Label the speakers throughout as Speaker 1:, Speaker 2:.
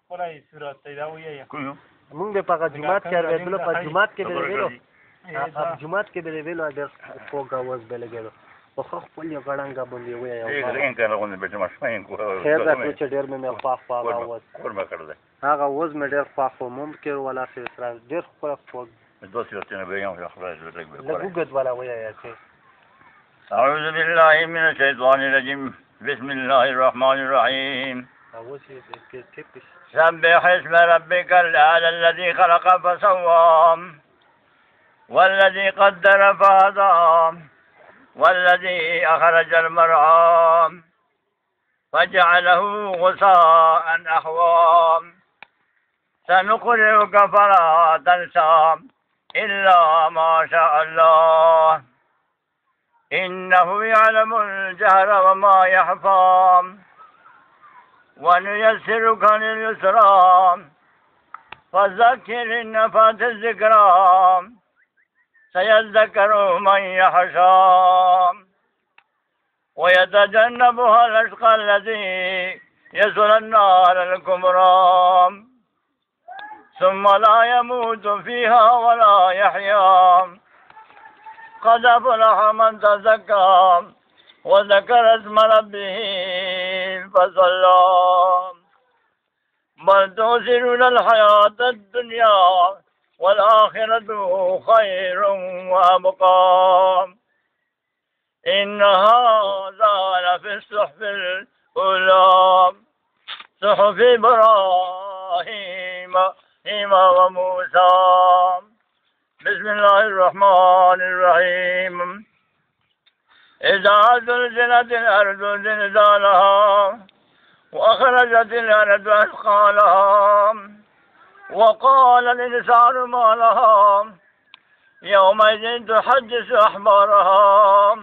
Speaker 1: خدای صورت دا ویه
Speaker 2: کوم
Speaker 3: مونږ به په جمعات کې راوېدلو په جمعات کې به ویلو جمعات کې به ویلو ډېر خوږ اواز به لګېدو خو خپل یو غړانګه باندې ویه
Speaker 2: این کنه غونډه به ما شمه کو
Speaker 3: خیر راکړو چې ډېر مې خواخ اواز
Speaker 2: قربه کړل
Speaker 3: هغه اوس مې ډېر خوښ و ممکن ولا سره ډېر خوږ
Speaker 2: دوسي رتنه بیان یا خلاص
Speaker 3: لګوګد ولا ویا چې
Speaker 2: أعوذ بالله من الشيطان الرجيم بسم الله الرحمن الرحيم سبح اسم ربك الأعلى الذي خلق فسوى والذي قدر فهدى والذي أخرج المرعى فجعله غثاء أحوى سنقرئك فلا تنسى إلا ما شاء الله إنه يعلم الجهر وما يخفى ونيسرك لليسرى فذكر إن نفعت الذكرى سيذكر من يخشى ويتجنبها الأشقى الذي يصلى النار الكبرى ثم لا يموت فيها ولا يحيا قد أفلح من تزكى وذكر اسم ربه فصلى بل تؤثرون الحياة الدنيا والآخرة خير وأبقى إن هذا لفي الصحف الأولى صحف إبراهيم وموسى بسم الله الرحمن الرحيم إذا زلزلت الأرض زلزالها وأخرجت الأرض أثقالها وقال الإنسان ما لها يومئذ تحدث أخبارها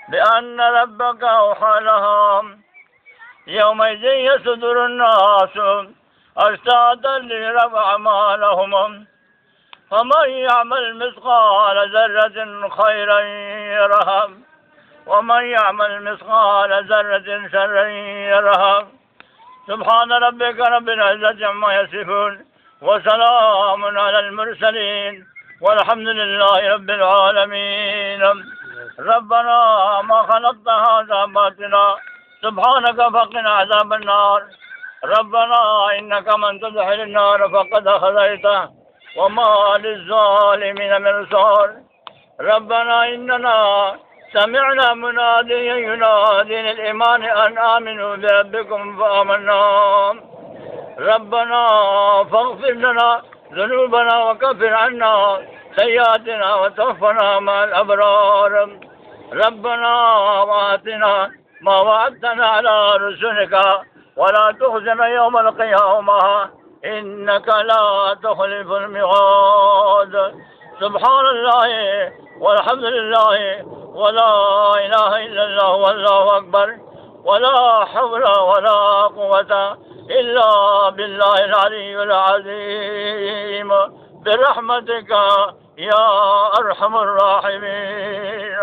Speaker 2: بأن ربك أوحى لها يومئذ يصدر الناس أشتاتا ليروا أعمالهم فمن يعمل مثقال ذرة خيرا يره ومن يعمل مثقال ذرة شرا يره سبحان ربك رب العزة عما يصفون وسلام على المرسلين والحمد لله رب العالمين ربنا ما خلقت هذا باطلا سبحانك فقنا عذاب النار ربنا إنك من تدخل النار فقد أخذيته وما للظالمين من أنصار ربنا إننا سمعنا مناديا ينادي للإيمان أن آمنوا بربكم فآمنا ربنا فاغفر لنا ذنوبنا وكفر عنا سيئاتنا وتوفنا مع الأبرار ربنا وآتنا ما وعدتنا على رسلك ولا تخزنا يوم القيامة إنك لا تخلف الميعاد سبحان الله والحمد لله ولا إله إلا الله والله أكبر ولا حول ولا قوة إلا بالله العلي العظيم برحمتك يا أرحم الراحمين